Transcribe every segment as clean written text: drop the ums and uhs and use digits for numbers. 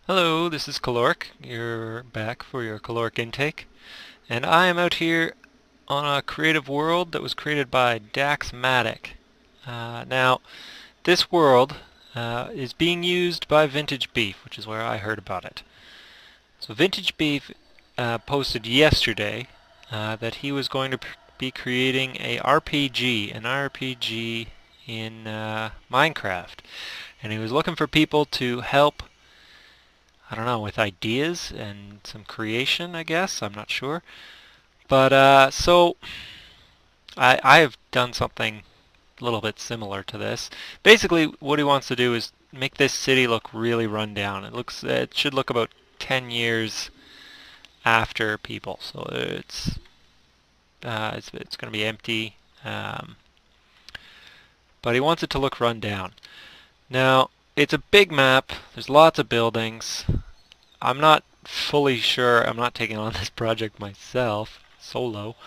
Hello, this is Caloric. You're back for your caloric intake. And I am out here on a creative world that was created by Daxmatic. Now, this world is being used by VintageBeef, which is where I heard about it. So VintageBeef posted yesterday that he was going to be creating an RPG in Minecraft. And he was looking for people to help, I don't know, with ideas and some creation, I guess. I'm not sure. But so I have done something a little bit similar to this. Basically, what he wants to do is make this city look really run down. It should look about 10 years after people. So it's going to be empty. But he wants it to look run down. Now, it's a big map. There's lots of buildings. I'm not fully sure. I'm not taking on this project myself, solo.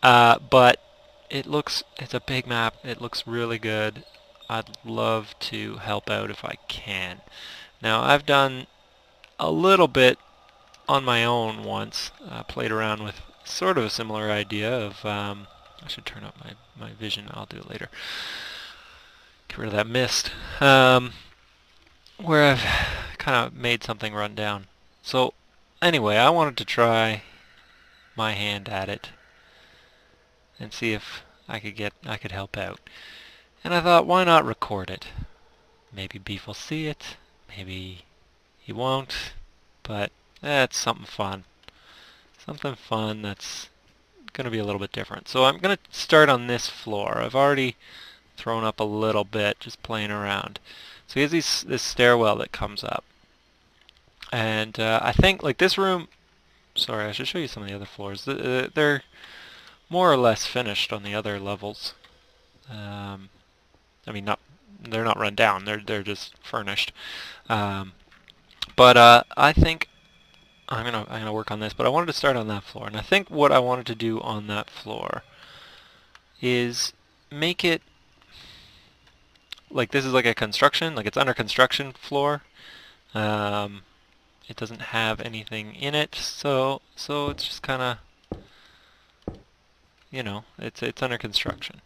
But it's a big map. It looks really good. I'd love to help out if I can. Now, I've done a little bit on my own once. Played around with sort of a similar idea of, I should turn up my vision. I'll do it later. Get rid of that mist. Where I've kind of made something run down. So anyway, I wanted to try my hand at it and see if I could help out. And I thought, why not record it? Maybe Beef will see it, maybe he won't, but it's something fun. Something fun that's going to be a little bit different. So I'm going to start on this floor. I've already thrown up a little bit, just playing around. So he has this stairwell that comes up. And I think, like this room, sorry, I should show you some of the other floors. They're more or less finished on the other levels. I mean, they're not run down. They're just furnished. But I think I'm gonna work on this. But I wanted to start on that floor, and I think what I wanted to do on that floor is make it like this is like a construction, like it's under construction floor. It doesn't have anything in it, so it's just kind of, you know, it's under construction.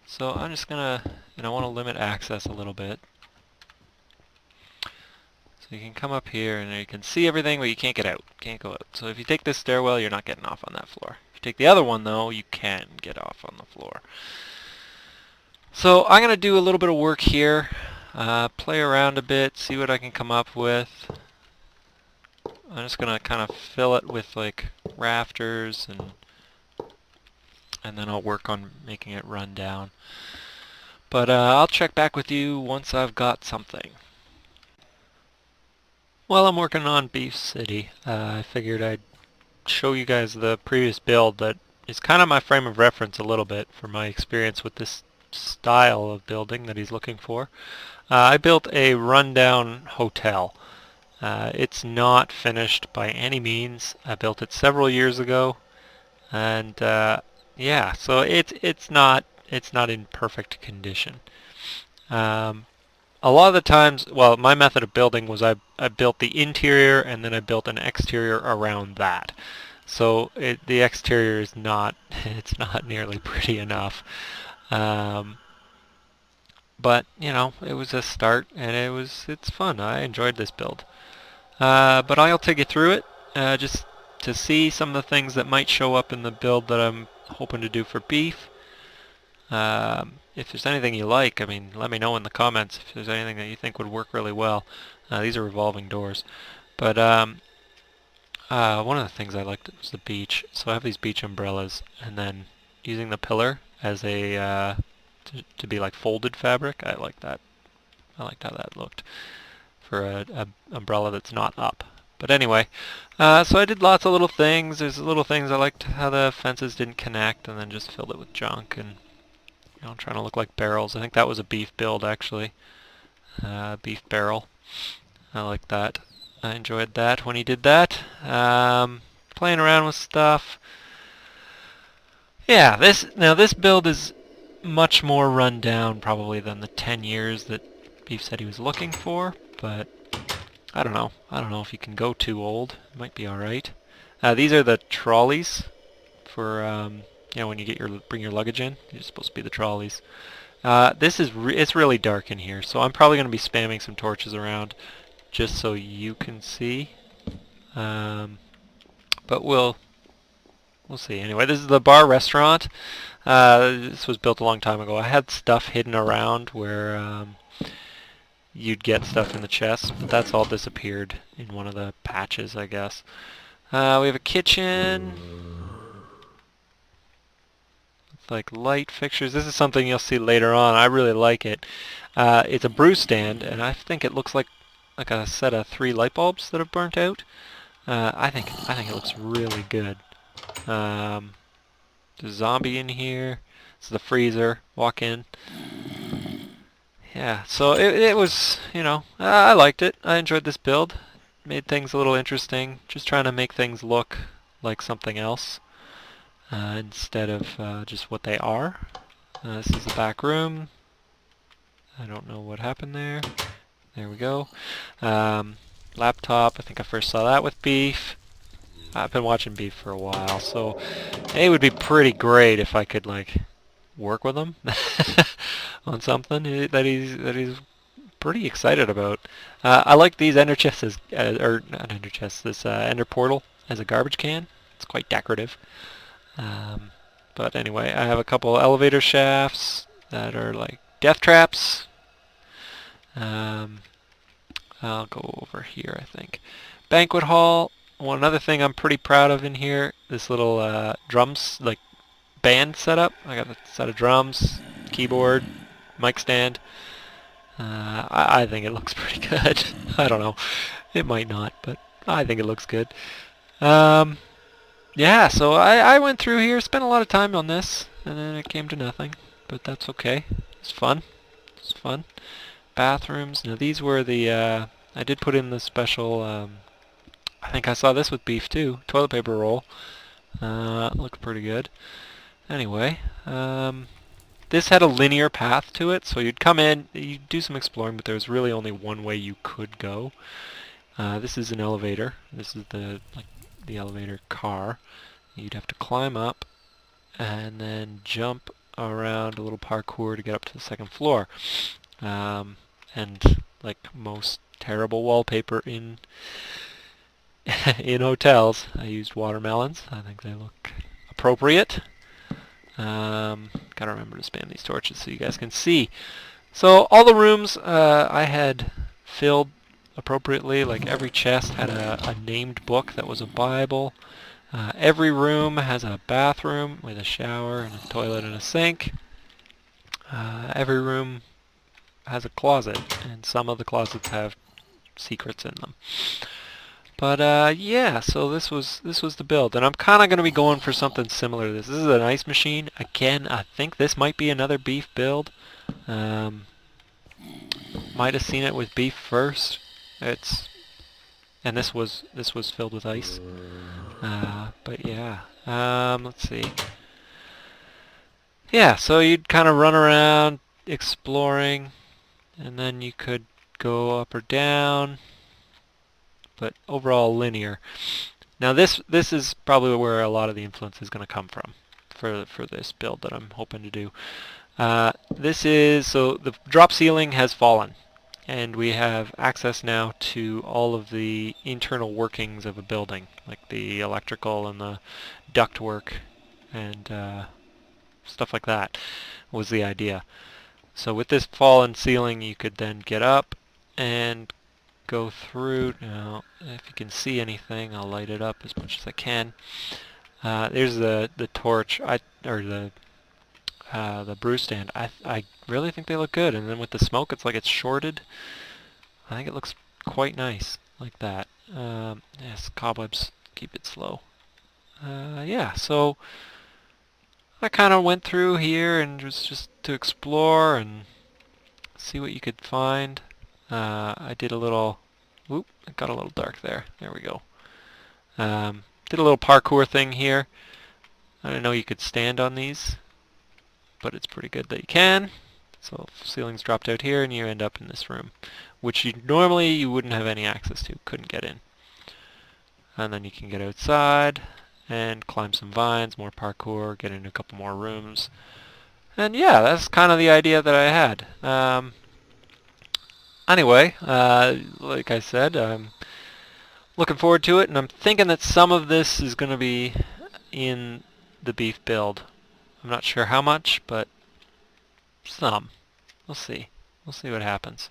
So I'm just gonna, I want to limit access a little bit. So you can come up here and you can see everything, but you can't get out, can't go out. So if you take this stairwell, you're not getting off on that floor. If you take the other one though, you can get off on the floor. So I'm going to do a little bit of work here, play around a bit, see what I can come up with. I'm just going to kind of fill it with like rafters, and then I'll work on making it run down. But I'll check back with you once I've got something. While I'm working on Beef City, I figured I'd show you guys the previous build that is kind of my frame of reference a little bit for my experience with this style of building that he's looking for. I built a rundown hotel. It's not finished by any means. I built it several years ago, and yeah, so it's not in perfect condition. A lot of the times, well, my method of building was I built the interior and then I built an exterior around that. So the exterior is not it's not nearly pretty enough. But you know, it was a start, and it's fun. I enjoyed this build. But I'll take you through it just to see some of the things that might show up in the build that I'm hoping to do for Beef. If there's anything you like, I mean, let me know in the comments if there's anything that you think would work really well. These are revolving doors. But one of the things I liked was the beach. So I have these beach umbrellas, and then using the pillar as a to be like folded fabric. I like that. I liked how that looked for a umbrella that's not up. But anyway, so I did lots of little things. There's little things I liked how the fences didn't connect, and then just filled it with junk, and you know, trying to look like barrels. I think that was a beef build actually. Beef barrel. I like that. I enjoyed that when he did that. Playing around with stuff. Yeah, this build is much more run down probably than the 10 years that Beef said he was looking for, but I don't know. I don't know if you can go too old. It might be all right. These are the trolleys for when you bring your luggage in. These are supposed to be the trolleys. It's really dark in here, so I'm probably going to be spamming some torches around just so you can see. But we'll see. Anyway, this is the bar restaurant. This was built a long time ago. I had stuff hidden around where you'd get stuff in the chest, but that's all disappeared in one of the patches, I guess. We have a kitchen with like light fixtures. This is something you'll see later on. I really like it. It's a brew stand, and I think it looks like a set of 3 light bulbs that have burnt out. I think it looks really good. There's a zombie in here. This is the freezer. Walk in. Yeah, so it was, I liked it. I enjoyed this build. Made things a little interesting. Just trying to make things look like something else instead of just what they are. This is the back room. I don't know what happened there. There we go. Laptop, I think I first saw that with Beef. I've been watching Beef for a while, so it would be pretty great if I could work with him on something that he's pretty excited about. I like these ender chests or not ender chests, this ender portal as a garbage can. It's quite decorative. But anyway, I have a couple elevator shafts that are like death traps. I'll go over here, I think. Banquet hall. One other thing I'm pretty proud of in here, this little drums, band setup. I got a set of drums, keyboard, mic stand. I think it looks pretty good. I don't know. It might not, but I think it looks good. Yeah, so I went through here, spent a lot of time on this, and then it came to nothing. But that's okay. It's fun. It's fun. Bathrooms. Now these were the, I did put in the special, I think I saw this with Beef too. Toilet paper roll. Looked pretty good. Anyway, this had a linear path to it, so you'd come in, you'd do some exploring, but there was really only one way you could go. This is an elevator. This is the elevator car. You'd have to climb up and then jump around a little parkour to get up to the second floor. And like most terrible wallpaper in in hotels, I used watermelons. I think they look appropriate. Gotta remember to spam these torches so you guys can see. So all the rooms I had filled appropriately. Like every chest had a named book that was a Bible. Every room has a bathroom with a shower and a toilet and a sink. Every room has a closet, and some of the closets have secrets in them. But yeah, so this was the build, and I'm kind of going to be going for something similar to this. This is an ice machine. Again, I think this might be another Beef build. Might have seen it with Beef first. And this was filled with ice. But yeah, let's see. Yeah, so you'd kind of run around exploring, and then you could go up or down, but overall linear. Now this is probably where a lot of the influence is going to come from for this build that I'm hoping to do. So the drop ceiling has fallen, and we have access now to all of the internal workings of a building, like the electrical and the ductwork and stuff like that was the idea. So with this fallen ceiling, you could then get up and go through. Now, if you can see anything, I'll light it up as much as I can. There's the torch, or the brew stand. I really think they look good, and then with the smoke, it's like it's shorted. I think it looks quite nice, like that. Yes, cobwebs, keep it slow. Yeah, so I kind of went through here and was just to explore and see what you could find. I did a little, whoop, it got a little dark there. There we go. Did a little parkour thing here. I didn't know you could stand on these, but it's pretty good that you can. So ceilings dropped out here, and you end up in this room which normally you wouldn't have any access to, couldn't get in. And then you can get outside and climb some vines, more parkour, get into a couple more rooms. And yeah, that's kind of the idea that I had. Anyway, like I said, I'm looking forward to it, and I'm thinking that some of this is going to be in the beef build. I'm not sure how much, but some. We'll see. We'll see what happens.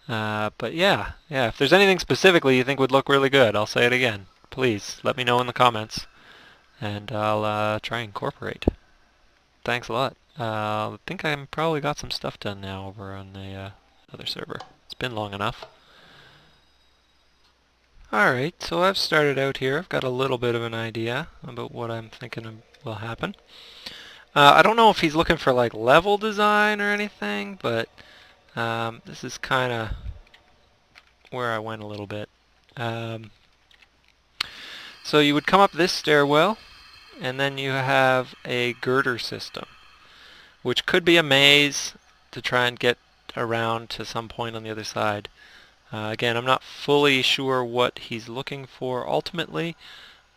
But yeah, if there's anything specifically you think would look really good, I'll say it again. Please, let me know in the comments, and I'll try and incorporate. Thanks a lot. I think I probably got some stuff done now over on the other server. It's been long enough. Alright, so I've started out here. I've got a little bit of an idea about what I'm thinking will happen. I don't know if he's looking for like level design or anything, but this is kind of where I went a little bit. So you would come up this stairwell, and then you have a girder system, which could be a maze to try and get around to some point on the other side. Again, I'm not fully sure what he's looking for ultimately,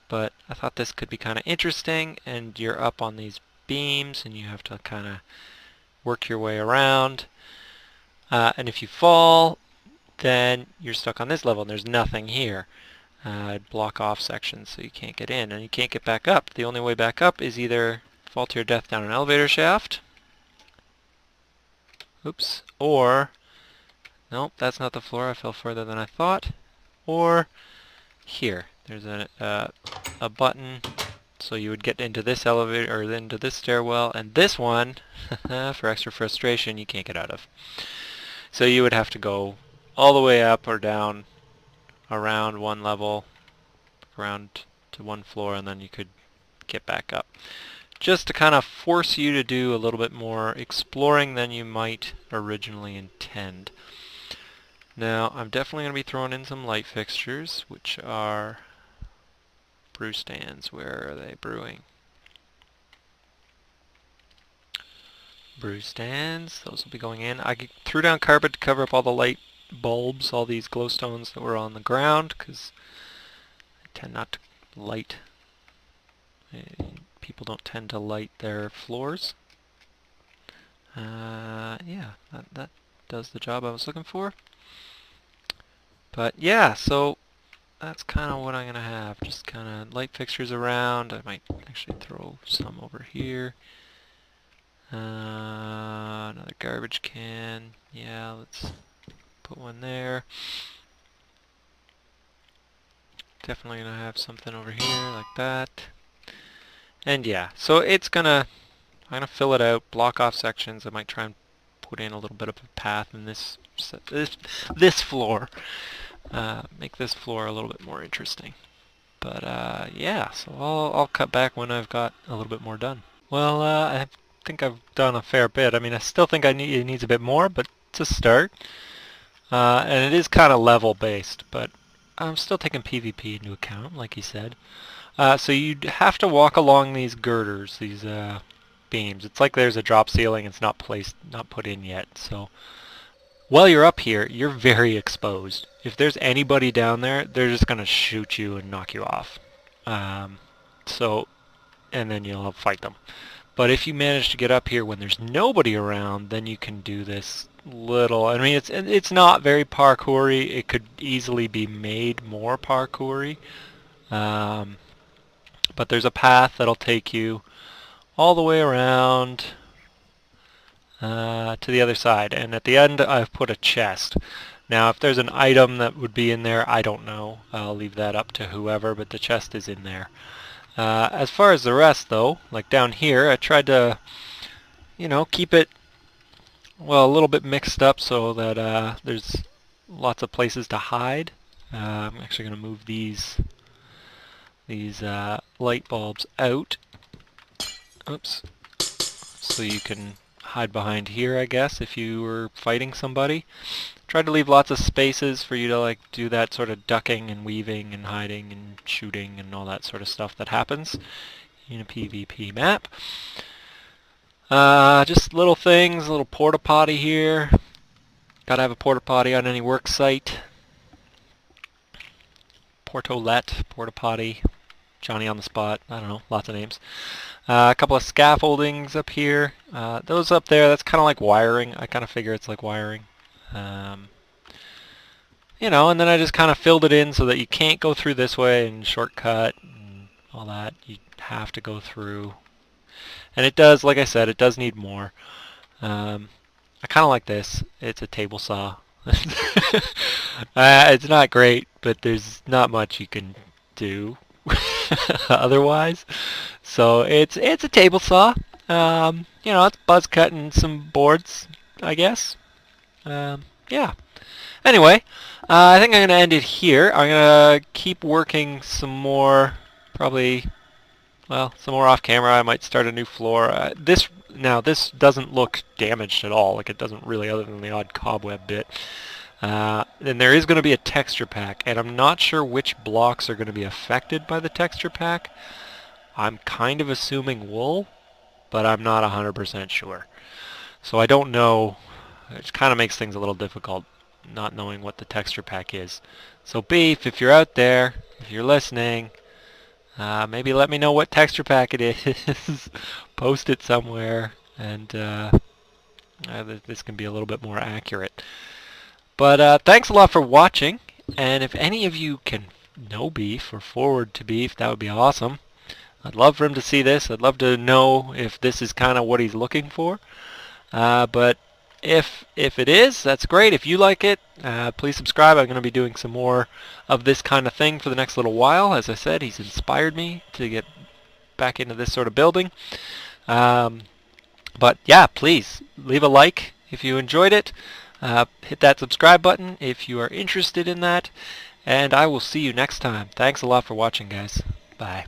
but I thought this could be kind of interesting, and you're up on these beams and you have to kind of work your way around. And if you fall, then you're stuck on this level and there's nothing here. Block off sections so you can't get in and you can't get back up. The only way back up is either fall to your death down an elevator shaft. Oops. Or, nope, that's not the floor. I fell further than I thought. Or here. There's a button, so you would get into this elevator or into this stairwell, and this one, for extra frustration, you can't get out of. So you would have to go all the way up or down around one level, around to one floor, and then you could get back up. Just to kind of force you to do a little bit more exploring than you might originally intend. Now, I'm definitely going to be throwing in some light fixtures, which are brew stands. Where are they brewing? Brew stands. Those will be going in. I threw down carpet to cover up all the light bulbs, all these glowstones that were on the ground, because I tend not to light. People don't tend to light their floors. Yeah, that does the job I was looking for. But yeah, so that's kind of what I'm going to have. Just kind of light fixtures around. I might actually throw some over here. Another garbage can. Yeah, let's put one there. Definitely going to have something over here like that. And yeah, so it's I'm gonna fill it out, block off sections. I might try and put in a little bit of a path in this floor. Make this floor a little bit more interesting. But yeah, so I'll cut back when I've got a little bit more done. Well, I think I've done a fair bit. I mean, I still think it needs a bit more, but it's a start. And it is kind of level based, but I'm still taking PvP into account, like you said. So you'd have to walk along these girders, these beams. It's like there's a drop ceiling. It's not put in yet. So while you're up here, you're very exposed. If there's anybody down there, they're just gonna shoot you and knock you off. And then you'll fight them. But if you manage to get up here when there's nobody around, then you can do this little. I mean, it's not very parkoury. It could easily be made more parkoury. But there's a path that'll take you all the way around to the other side, and at the end I've put a chest. Now if there's an item that would be in there, I don't know. I'll leave that up to whoever, but the chest is in there. As far as the rest though, like down here, I tried to, keep it, well, a little bit mixed up so that there's lots of places to hide. I'm actually going to move these light bulbs out. Oops. So you can hide behind here, I guess, if you were fighting somebody. Tried to leave lots of spaces for you to do that sort of ducking and weaving and hiding and shooting and all that sort of stuff that happens in a PvP map. Just little things, a little porta potty here. Gotta have a porta potty on any work site. Portolet, porta potty, Johnny on the spot. I don't know, lots of names. A couple of scaffoldings up here. Those up there, that's kind of like wiring. I kind of figure it's like wiring. You know, and then I just kind of filled it in so that you can't go through this way and shortcut and all that. You have to go through. And it does, like I said, it does need more. I kind of like this. It's a table saw. It's not great, but there's not much you can otherwise. So it's a table saw. You know, it's buzz cutting some boards, I guess. Yeah. Anyway, I think I'm going to end it here. I'm going to keep working some more, probably, well, some more off camera. I might start a new floor. This doesn't look damaged at all. Like, it doesn't really, other than the odd cobweb bit. Then there is going to be a texture pack, and I'm not sure which blocks are going to be affected by the texture pack. I'm kind of assuming wool, but I'm not 100% sure. So I don't know. It kind of makes things a little difficult not knowing what the texture pack is. So Beef, if you're out there, if you're listening, maybe let me know what texture pack it is. Post it somewhere, and this can be a little bit more accurate. But thanks a lot for watching, and if any of you can know Beef or forward to Beef, that would be awesome. I'd love for him to see this. I'd love to know if this is kind of what he's looking for. But if it is, that's great. If you like it, please subscribe. I'm going to be doing some more of this kind of thing for the next little while. As I said, he's inspired me to get back into this sort of building. But yeah, please leave a like if you enjoyed it. Hit that subscribe button if you are interested in that. And I will see you next time. Thanks a lot for watching, guys. Bye.